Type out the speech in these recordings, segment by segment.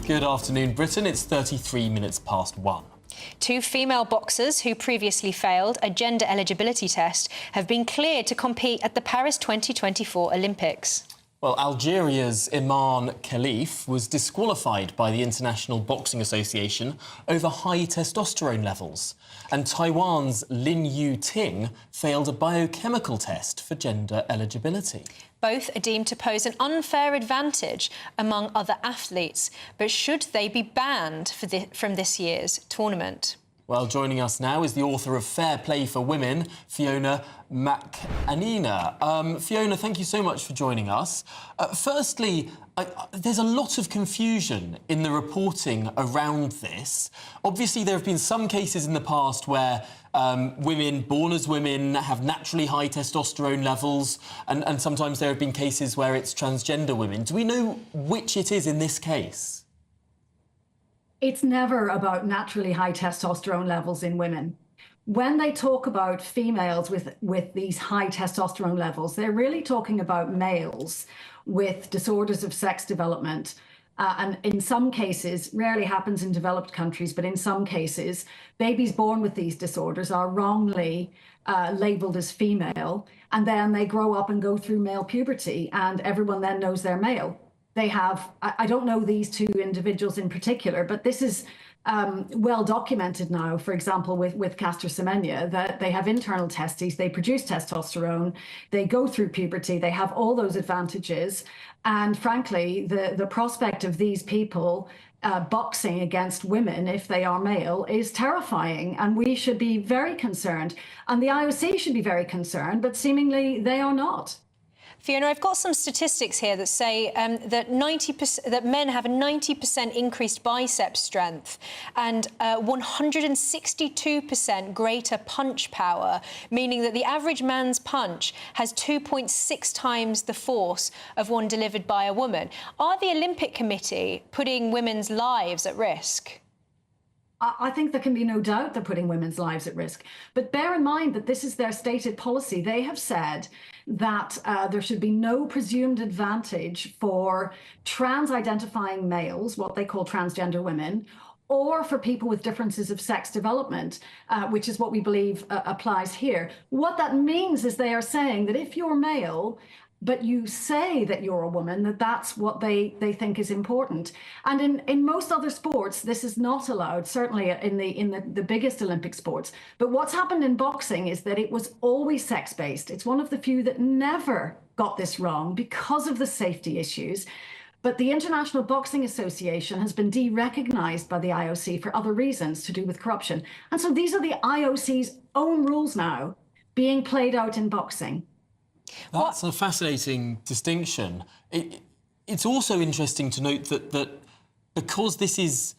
Good afternoon, Britain. It's 33 minutes past 1. Two female boxers who previously failed a gender eligibility test have been cleared to compete at the Paris 2024 Olympics. Well, Algeria's Iman Khalif was disqualified by the International Boxing Association over high testosterone levels. And Taiwan's Lin Yu Ting failed a biochemical test for gender eligibility. Both are deemed to pose an unfair advantage among other athletes. But should they be banned from this year's tournament? Well, joining us now is the author of Fair Play for Women, Fiona McAnena. Fiona, thank you so much for joining us. Firstly, there's a lot of confusion in the reporting around this. Obviously, there have been some cases in the past where women born as women have naturally high testosterone levels, and sometimes there have been cases where it's transgender women. Do we know which it is in this case? It's never about naturally high testosterone levels in women. When they talk about females with these high testosterone levels, they're really talking about males with disorders of sex development. And in some cases, rarely happens in developed countries, but in some cases, babies born with these disorders are wrongly labeled as female, and then they grow up and go through male puberty, and everyone then knows they're male. They have, I don't know these two individuals in particular, but this is well documented now, for example, with Caster Semenya, that they have internal testes, they produce testosterone, they go through puberty, they have all those advantages. And frankly, the prospect of these people boxing against women, if they are male, is terrifying. And we should be very concerned. And the IOC should be very concerned, but seemingly they are not. Fiona, I've got some statistics here that say that men have a 90% increased bicep strength and 162% greater punch power, meaning that the average man's punch has 2.6 times the force of one delivered by a woman. Are the Olympic Committee putting women's lives at risk? I think there can be no doubt they're putting women's lives at risk. But bear in mind that this is their stated policy. They have said that there should be no presumed advantage for trans-identifying males, what they call transgender women, or for people with differences of sex development, which is what we believe applies here. What that means is they are saying that if you're male, but you say that you're a woman, that's what they think is important. And in most other sports, this is not allowed, certainly in the biggest Olympic sports. But what's happened in boxing is that it was always sex-based. It's one of the few that never got this wrong because of the safety issues. But the International Boxing Association has been de-recognized by the IOC for other reasons to do with corruption. And so these are the IOC's own rules now being played out in boxing. That's a fascinating distinction. It's also interesting to note that because this is...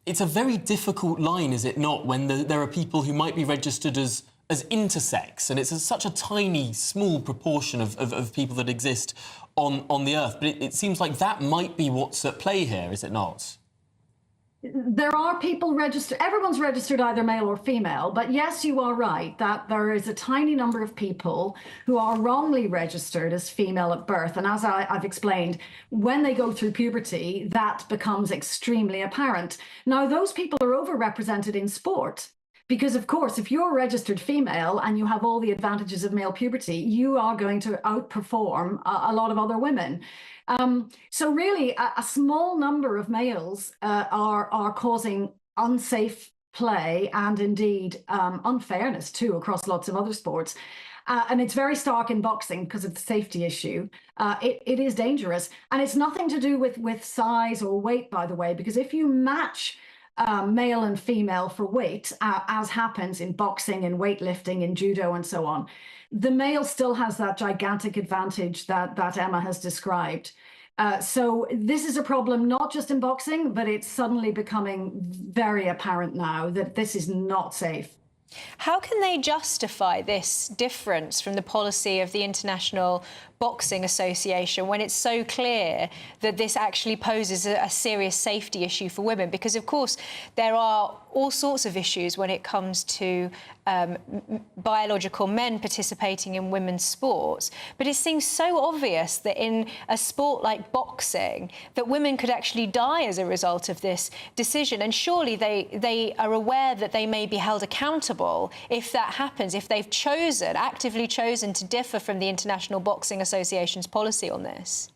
it's a very difficult line, is it not, when there are people who might be registered as intersex, and it's such a tiny, small proportion of people that exist on the earth. But it seems like that might be what's at play here, is it not? There are people registered, everyone's registered either male or female, but yes, you are right that there is a tiny number of people who are wrongly registered as female at birth. And as I've explained, when they go through puberty, that becomes extremely apparent. Now, those people are overrepresented in sport. Because, of course, if you're registered female and you have all the advantages of male puberty, you are going to outperform a lot of other women. So really, a small number of males are causing unsafe play and indeed unfairness, too, across lots of other sports. And it's very stark in boxing because of the safety issue. It is dangerous. And it's nothing to do with size or weight, by the way, because if you match male and female for weight, as happens in boxing, in weightlifting, in judo, and so on, the male still has that gigantic advantage that Emma has described. So this is a problem not just in boxing, but it's suddenly becoming very apparent now that this is not safe. How can they justify this difference from the policy of the International Boxing Association when it's so clear that this actually poses a serious safety issue for women? Because, of course, there are all sorts of issues when it comes to biological men participating in women's sports. But it seems so obvious that in a sport like boxing, that women could actually die as a result of this decision. And surely they are aware that they may be held accountable if that happens, if they've actively chosen to differ from the International Boxing Association's policy on this.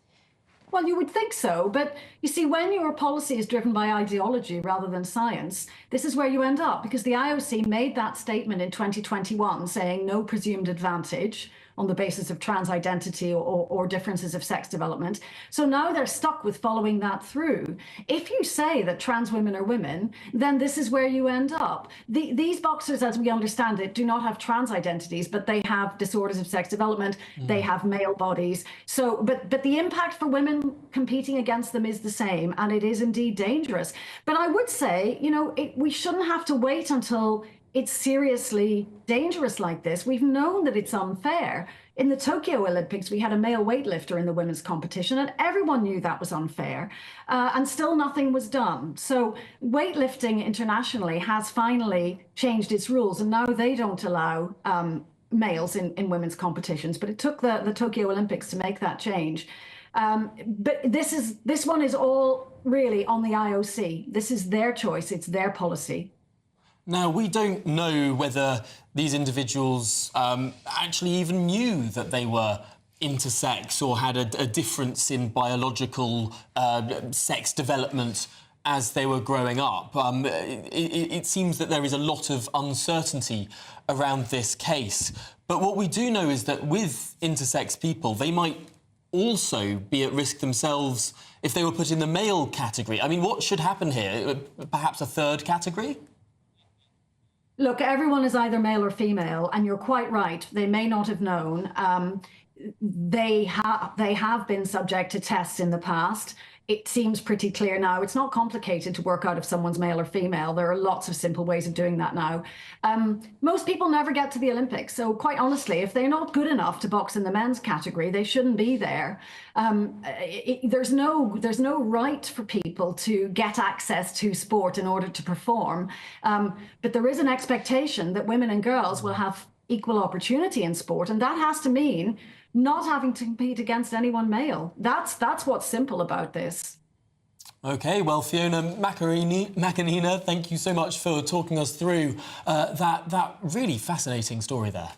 Well, you would think so, but you see, when your policy is driven by ideology rather than science, this is where you end up, because the IOC made that statement in 2021 saying no presumed advantage on the basis of trans identity or differences of sex development. So now they're stuck with following that through. If you say that trans women are women, then this is where you end up. These boxers, as we understand it, do not have trans identities, but they have disorders of sex development. They have male bodies. So, but the impact for women competing against them is the same, and it is indeed dangerous. But I would say, you know, we shouldn't have to wait until it's seriously dangerous like this. We've known that it's unfair. In the Tokyo Olympics, we had a male weightlifter in the women's competition, and everyone knew that was unfair, and still nothing was done. So weightlifting internationally has finally changed its rules, and now they don't allow males in women's competitions. But it took the Tokyo Olympics to make that change. But this one is all really on the IOC. This is their choice. It's their policy. Now, we don't know whether these individuals actually even knew that they were intersex or had a difference in biological sex development as they were growing up. It seems that there is a lot of uncertainty around this case. But what we do know is that with intersex people, they might also be at risk themselves if they were put in the male category. I mean, what should happen here? Perhaps a third category? Look, everyone is either male or female, and you're quite right. They may not have known. They have been subject to tests in the past. It seems pretty clear now. It's not complicated to work out if someone's male or female. There are lots of simple ways of doing that now. Most people never get to the Olympics. So quite honestly, if they're not good enough to box in the men's category, they shouldn't be there. There's no right for people to get access to sport in order to perform. But there is an expectation that women and girls will have equal opportunity in sport. And that has to mean not having to compete against anyone male. That's what's simple about this. OK, well, Fiona McAnena, thank you so much for talking us through that really fascinating story there.